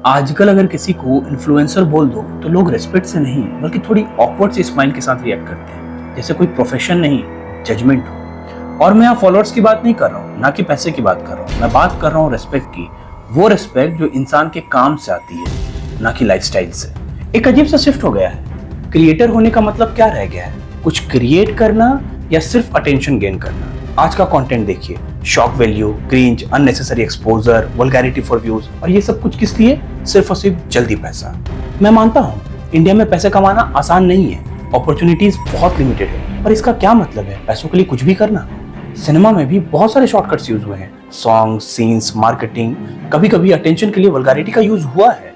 आजकल अगर किसी को इन्फ्लुएंसर बोल दो तो लोग रिस्पेक्ट से नहीं बल्कि थोड़ी ऑकवर्ड से स्माइल के साथ रिएक्ट करते हैं, जैसे कोई प्रोफेशन नहीं जजमेंट हो। और मैं यहाँ फॉलोअर्स की बात नहीं कर रहा हूँ, ना कि पैसे की बात कर रहा हूँ। मैं बात कर रहा हूँ रिस्पेक्ट की, वो रिस्पेक्ट जो इंसान के काम से आती है, ना कि लाइफस्टाइल से। एक अजीब सा शिफ्ट हो गया है। क्रिएटर होने का मतलब क्या रह गया है? कुछ क्रिएट करना या सिर्फ अटेंशन गेन करना? आज का कंटेंट देखिए, shock value, cringe, unnecessary exposure, vulgarity for views, और ये सब कुछ किस लिए? सिर्फ और सिर्फ जल्दी पैसा। मैं मानता हूँ इंडिया में पैसे कमाना आसान नहीं है, अपॉर्चुनिटीज बहुत लिमिटेड है, पर इसका क्या मतलब है पैसों के लिए कुछ भी करना? सिनेमा में भी बहुत सारे शॉर्टकट्स यूज हुए हैं, सॉन्ग, सीन्स, मार्केटिंग, कभी कभी अटेंशन के लिए वल्गैरिटी का यूज हुआ है।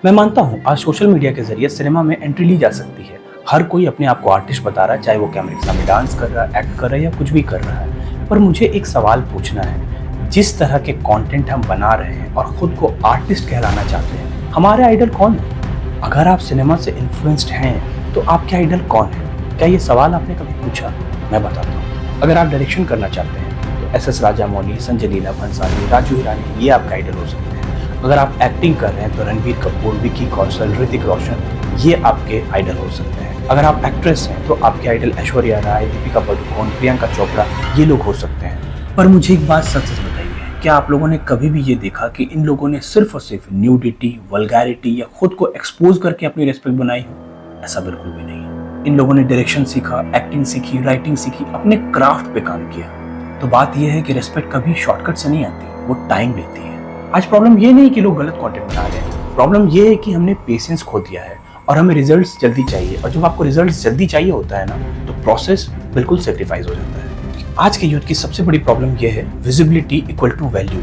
मैं मानता हूँ आज सोशल मीडिया के जरिए सिनेमा में एंट्री ली जा सकती है। हर कोई अपने आप को आर्टिस्ट बता रहा है, चाहे वो कैमरे के सामने डांस कर रहा है, एक्ट कर रहा है या कुछ भी कर रहा है। पर मुझे एक सवाल पूछना है, जिस तरह के कंटेंट हम बना रहे हैं और खुद को आर्टिस्ट कहलाना चाहते हैं, हमारे आइडल कौन है? अगर आप सिनेमा से इन्फ्लुएंस्ड हैं तो आपके आइडल कौन है? क्या ये सवाल आपने कभी पूछा? मैं बताता हूँ। अगर आप डायरेक्शन करना चाहते हैं तो एस.एस. राजामौली, संजय लीला भंसाली, राजू हिरानी, ये आपका आइडल हो सकते हैं। अगर आप एक्टिंग कर रहे हैं तो रणबीर कपूर, विकी कौशल, ऋतिक रोशन, ये आपके आइडल हो सकते हैं। अगर आप एक्ट्रेस हैं तो आपके आइडल ऐश्वर्या राय, दीपिका पादुकोण, प्रियंका चोपड़ा, ये लोग हो सकते हैं। पर मुझे एक बात सच बताइए, क्या आप लोगों ने कभी भी ये देखा कि इन लोगों ने सिर्फ और सिर्फ न्यूडिटी, वल्गैरिटी या खुद को एक्सपोज करके अपनी रिस्पेक्ट बनाई हो? ऐसा बिल्कुल भी नहीं है। इन लोगों ने डायरेक्शन सीखा, एक्टिंग सीखी, राइटिंग सीखी, अपने क्राफ्ट पे काम किया। तो बात यह है कि रिस्पेक्ट कभी शॉर्टकट से नहीं आती, वो टाइम लेती है। आज प्रॉब्लम ये नहीं कि लोग गलत कंटेंट बना रहे हैं, प्रॉब्लम ये है कि हमने पेशेंस खो दिया है और हमें रिजल्ट्स जल्दी चाहिए। और जब आपको रिजल्ट्स जल्दी चाहिए होता है ना, तो प्रोसेस बिल्कुल सेक्रीफाइस हो जाता है। आज के यूथ की सबसे बड़ी प्रॉब्लम ये है, visibility equal to value.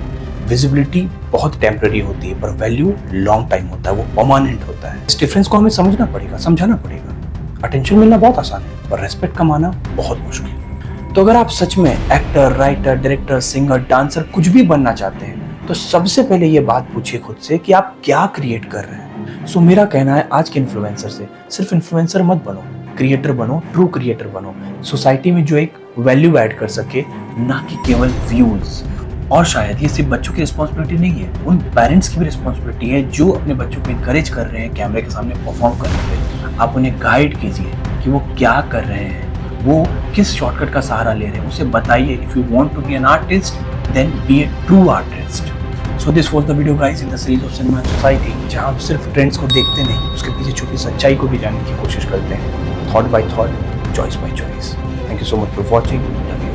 Visibility बहुत टेम्पररी होती है, पर वैल्यू लॉन्ग टाइम होता है, वो परमानेंट होता है। इस डिफरेंस को हमें समझना पड़ेगा, समझाना पड़ेगा। अटेंशन मिलना बहुत आसान है, पर रेस्पेक्ट कमाना बहुत मुश्किल। तो अगर आप सच में actor, writer, director, singer, dancer कुछ भी बनना चाहते हैं तो सबसे पहले ये बात पूछिए खुद से कि आप क्या क्रिएट कर रहे हैं। सो मेरा कहना है आज के इन्फ्लुएंसर से, सिर्फ इन्फ्लुएंसर मत बनो, क्रिएटर बनो, ट्रू क्रिएटर बनो, सोसाइटी में जो एक वैल्यू ऐड कर सके, ना कि केवल व्यूज। और शायद ये सिर्फ बच्चों की रिस्पॉन्सिबिलिटी नहीं है, उन पेरेंट्स की भी रिस्पॉन्सिबिलिटी है जो अपने बच्चों को इनकरेज कर रहे हैं कैमरे के सामने परफॉर्म करने के। आप उन्हें गाइड कीजिए कि वो क्या कर रहे हैं, वो किस शॉर्टकट का सहारा ले रहे हैं, उसे बताइए। If you want to be an artist then be a true artist. So this was the video guys in the series of Cinema and Society, जहाँ हम सिर्फ ट्रेंड्स को देखते नहीं, उसके पीछे छुपी सच्चाई को भी जानने की कोशिश करते हैं। Thought bye thought, choice by choice. Thank you so much for watching. Love you.